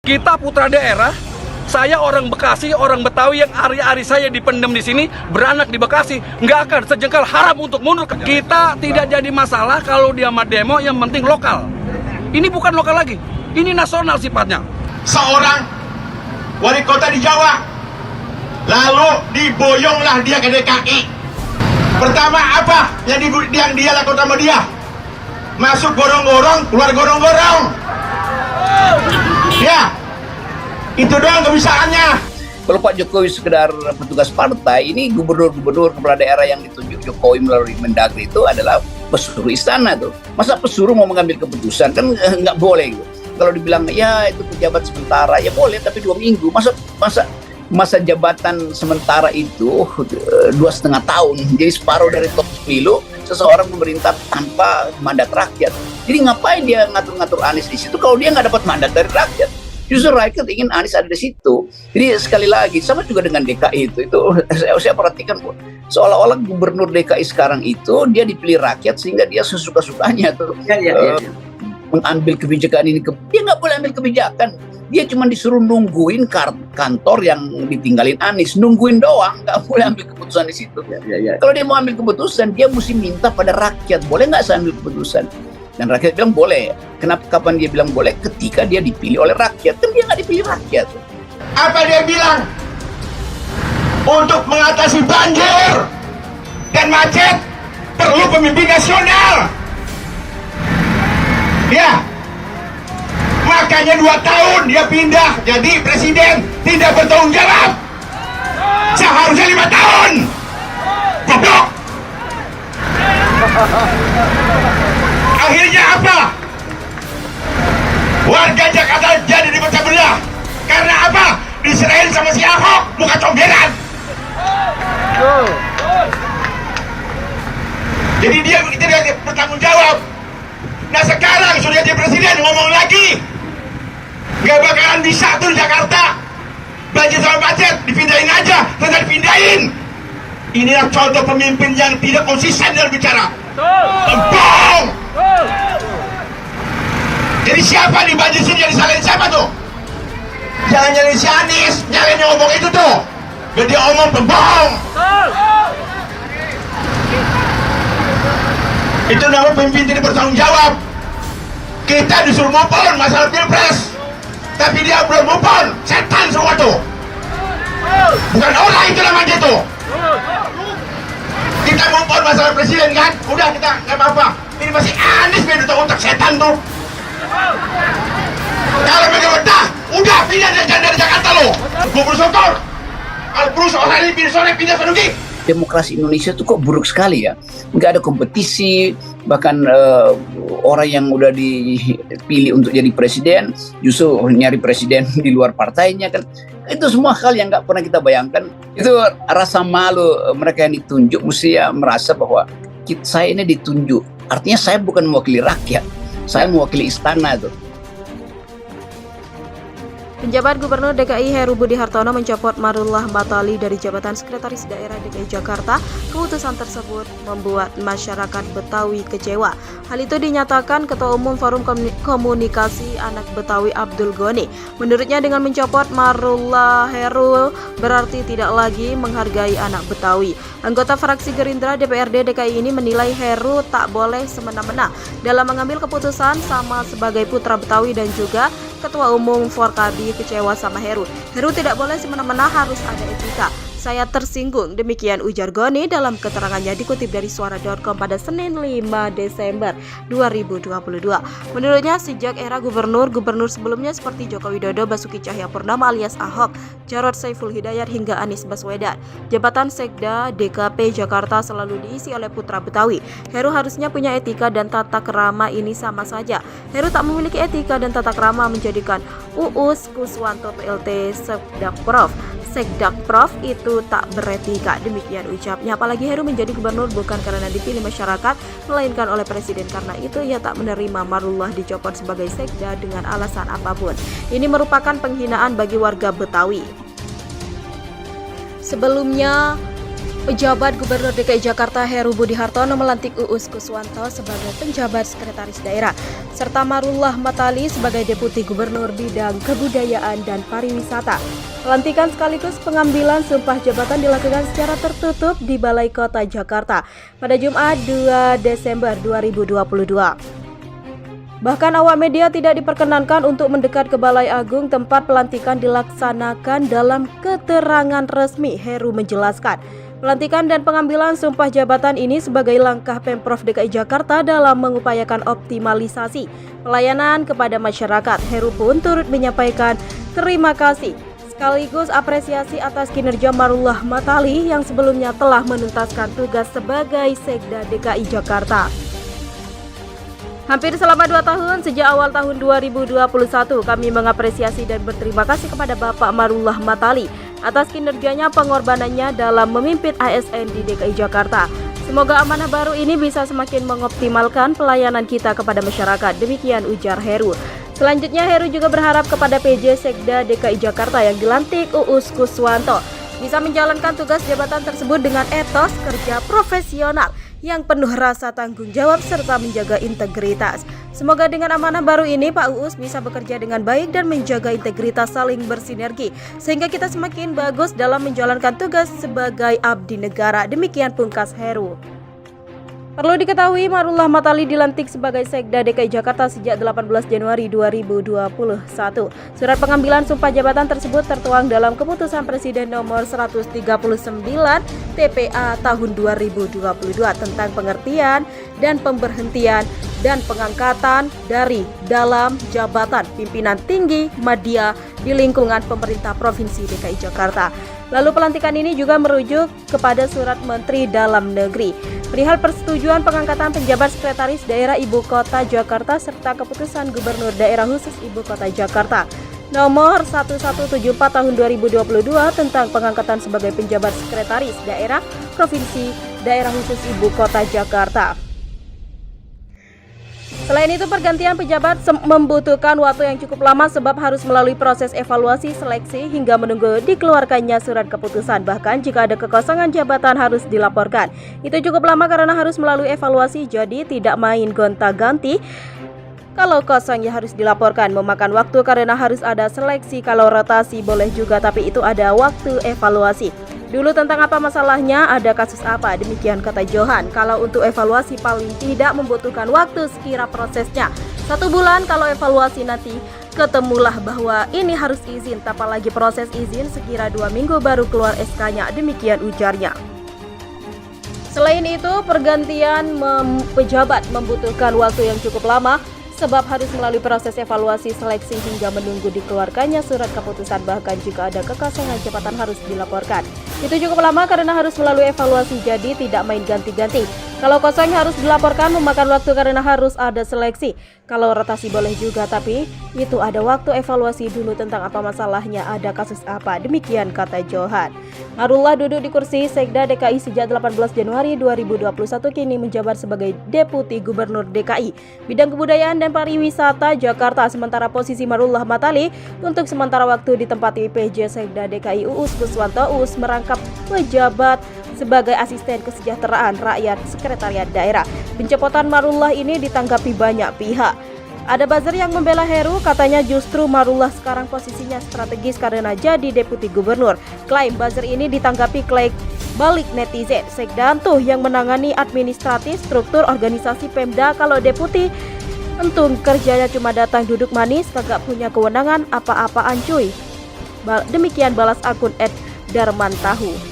Kita putra daerah, saya orang Bekasi, orang Betawi yang ari-ari saya dipendam di sini, beranak di Bekasi, nggak akan sejengkal haram untuk mundur. Kita tidak jadi masalah kalau dia mah demo, yang penting lokal. Ini bukan lokal lagi, ini nasional sifatnya. Seorang wali kota di Jawa, lalu diboyonglah dia ke DKI. Pertama apa yang dia lakukan sama dia? Masuk gorong-gorong, keluar gorong-gorong. Ya, itu doang kebisaannya. Kalau Pak Jokowi sekedar petugas partai, ini gubernur-gubernur kepala daerah yang ditunjuk Jokowi melalui Mendagri itu adalah pesuruh istana tuh. Masa pesuruh mau mengambil keputusan? Kan nggak boleh gitu. Kalau dibilang ya itu pejabat sementara, ya boleh, tapi 2 minggu. Masa jabatan sementara itu 2,5 tahun. Jadi separuh dari pemilu seseorang memerintah tanpa mandat rakyat. Jadi ngapain dia ngatur-ngatur Anies di situ kalau dia nggak dapat mandat dari rakyat? Justru rakyat ingin Anies ada di situ. Jadi sekali lagi sama juga dengan DKI itu saya perhatikan seolah-olah gubernur DKI sekarang itu dia dipilih rakyat sehingga dia sesuka-sukanya tuh mengambil kebijakan ini. Dia nggak boleh ambil kebijakan. Dia cuma disuruh nungguin kantor yang ditinggalin Anies, nungguin doang, nggak boleh ambil keputusan di situ. Kalau dia mau ambil keputusan, dia mesti minta pada rakyat, boleh nggak saya ambil keputusan? Dan rakyat bilang boleh. Kenapa? Kapan dia bilang boleh? Ketika dia dipilih oleh rakyat. Kan dia nggak dipilih rakyat. Apa dia bilang? Untuk mengatasi banjir dan macet perlu pemimpin nasional. Ya, makanya 2 tahun dia pindah jadi presiden, tidak bertanggung jawab. Seharusnya 5 tahun. Goblok. Akhirnya apa? Warga Jakarta jadi dipecah belah. Karena apa? Diserahin sama si Ahok, muka comberan. Jadi dia tidak bertanggung jawab. Nah sekarang sudah jadi presiden ngomong lagi, gak bakalan bisa tuh Jakarta. Banjir sama macet dipindahin aja, tetap dipindahin. Inilah contoh pemimpin yang tidak konsisten dalam bicara. Bohong. Jadi siapa nih banjir sini yang disalahin siapa tuh? Jangan nyalain si Anies, nyalain yang ngomong itu tuh. Biar dia omong pembohong. Itu namanya pemimpin tidak bertanggung jawab. Kita disuruh move on masalah pilpres, tapi dia belum move on. Setan semua tuh. Bukan orang itu namanya tuh. Kita move on masalah presiden kan? Udah kita nggak apa-apa. Ini masih Anies biar otak setan tuh. Kalau mereka udah pindah dari Jakarta lo. Gubernur Sotor. Kalau perusahaan orang ini pindah Sanugi. Demokrasi Indonesia itu kok buruk sekali ya. Nggak ada kompetisi, bahkan orang yang udah dipilih untuk jadi presiden justru nyari presiden di luar partainya kan. Itu semua hal yang nggak pernah kita bayangkan. Itu rasa malu mereka yang ditunjuk mesti ya merasa bahwa saya ini ditunjuk. Artinya saya bukan mewakili rakyat, saya mewakili istana tuh. Penjabat Gubernur DKI Heru Budi Hartono mencopot Marullah Batali dari jabatan Sekretaris Daerah DKI Jakarta. Keputusan tersebut membuat masyarakat Betawi kecewa. Hal itu dinyatakan Ketua Umum Forum Komunikasi Anak Betawi Abdul Goni. Menurutnya dengan mencopot Marullah Heru berarti tidak lagi menghargai anak Betawi. Anggota fraksi Gerindra DPRD DKI ini menilai Heru tak boleh semena-mena dalam mengambil keputusan sama sebagai putra Betawi dan juga Ketua Umum Forkabi kecewa sama Heru. Heru tidak boleh semena-mena, harus ada etika. Saya tersinggung, demikian ujar Goni dalam keterangannya dikutip dari suara.com pada Senin 5 Desember 2022. Menurutnya sejak era gubernur sebelumnya seperti Joko Widodo, Basuki Cahayapurnama alias Ahok, Jarod Saiful Hidayat hingga Anies Baswedan, jabatan Sekda DKP Jakarta selalu diisi oleh putra Betawi. Heru harusnya punya etika dan tata krama, ini sama saja. Heru tak memiliki etika dan tata krama menjadikan Uus Kuswanto PLT Sekdak Prof itu tak beretika, demikian ucapnya. Apalagi Heru menjadi gubernur bukan karena dipilih masyarakat, melainkan oleh presiden. Karena itu ia tak menerima Marullah dicopot sebagai sekda dengan alasan apapun. Ini merupakan penghinaan bagi warga Betawi. Sebelumnya Pejabat Gubernur DKI Jakarta Heru Budi Hartono melantik Uus Kuswanto sebagai penjabat sekretaris daerah, serta Marullah Matali sebagai Deputi Gubernur Bidang Kebudayaan dan Pariwisata. Pelantikan sekaligus pengambilan sumpah jabatan dilakukan secara tertutup di Balai Kota Jakarta pada Jumat 2 Desember 2022. Bahkan awak media tidak diperkenankan untuk mendekat ke Balai Agung tempat pelantikan dilaksanakan. Dalam keterangan resmi, Heru menjelaskan pelantikan dan pengambilan sumpah jabatan ini sebagai langkah Pemprov DKI Jakarta dalam mengupayakan optimalisasi pelayanan kepada masyarakat. Heru pun turut menyampaikan terima kasih sekaligus apresiasi atas kinerja Marullah Matali yang sebelumnya telah menuntaskan tugas sebagai Sekda DKI Jakarta. Hampir selama 2 tahun sejak awal tahun 2021 kami mengapresiasi dan berterima kasih kepada Bapak Marullah Matali atas kinerjanya, pengorbanannya dalam memimpin ASN di DKI Jakarta. Semoga amanah baru ini bisa semakin mengoptimalkan pelayanan kita kepada masyarakat. Demikian ujar Heru. Selanjutnya Heru juga berharap kepada PJ Sekda DKI Jakarta yang dilantik Uus Kuswanto bisa menjalankan tugas jabatan tersebut dengan etos kerja profesional yang penuh rasa tanggung jawab serta menjaga integritas. Semoga dengan amanah baru ini Pak Uus bisa bekerja dengan baik dan menjaga integritas, saling bersinergi sehingga kita semakin bagus dalam menjalankan tugas sebagai abdi negara. Demikian pungkas Heru. Perlu diketahui, Marullah Matali dilantik sebagai Sekda DKI Jakarta sejak 18 Januari 2021. Surat pengambilan sumpah jabatan tersebut tertuang dalam Keputusan Presiden Nomor 139 TPA tahun 2022 tentang pengertian dan pemberhentian dan pengangkatan dari dalam jabatan pimpinan tinggi media di lingkungan pemerintah Provinsi DKI Jakarta. Lalu pelantikan ini juga merujuk kepada Surat Menteri Dalam Negeri perihal persetujuan pengangkatan penjabat sekretaris daerah Ibu Kota Jakarta serta Keputusan Gubernur Daerah Khusus Ibu Kota Jakarta Nomor 1174 tahun 2022 tentang pengangkatan sebagai penjabat sekretaris daerah Provinsi Daerah Khusus Ibu Kota Jakarta. Selain itu, pergantian pejabat membutuhkan waktu yang cukup lama sebab harus melalui proses evaluasi, seleksi, hingga menunggu dikeluarkannya surat keputusan. Bahkan jika ada kekosongan jabatan harus dilaporkan. Itu cukup lama karena harus melalui evaluasi, jadi tidak main gonta-ganti. Kalau kosongnya harus dilaporkan, memakan waktu karena harus ada seleksi. Kalau rotasi boleh juga, tapi itu ada waktu evaluasi. Dulu tentang apa masalahnya, ada kasus apa, demikian kata Johan. Kalau untuk evaluasi paling tidak membutuhkan waktu sekira prosesnya 1 bulan. Kalau evaluasi nanti ketemulah bahwa ini harus izin, apalagi proses izin sekira 2 minggu baru keluar SK-nya, demikian ujarnya. Selain itu, pergantian pejabat membutuhkan waktu yang cukup lama sebab harus melalui proses evaluasi, seleksi, hingga menunggu dikeluarkannya surat keputusan. Bahkan jika ada kekosongan jabatan harus dilaporkan. Itu cukup lama karena harus melalui evaluasi, jadi tidak main ganti-ganti. Kalau kosong harus dilaporkan, memakan waktu karena harus ada seleksi. Kalau rotasi boleh juga, tapi itu ada waktu evaluasi dulu tentang apa masalahnya, ada kasus apa, demikian kata Johan. Marullah duduk di kursi Sekda DKI sejak 18 Januari 2021, kini menjabat sebagai Deputi Gubernur DKI Bidang Kebudayaan dan Pariwisata Jakarta. Sementara posisi Marullah Matali untuk sementara waktu ditempati PJ Sekda DKI Uus Kuswanto. Uus merangkap pejabat sebagai Asisten Kesejahteraan Rakyat Sekretariat Daerah. Pencopotan Marullah ini ditanggapi banyak pihak. Ada buzzer yang membela Heru, katanya justru Marullah sekarang posisinya strategis karena jadi Deputi Gubernur. Klaim buzzer ini ditanggapi klaim balik netizen. Sekda tuh yang menangani administratif struktur organisasi Pemda, kalau Deputi entung kerjanya cuma datang duduk manis, kagak punya kewenangan apa-apaan cuy. Demikian balas akun @darmantahu.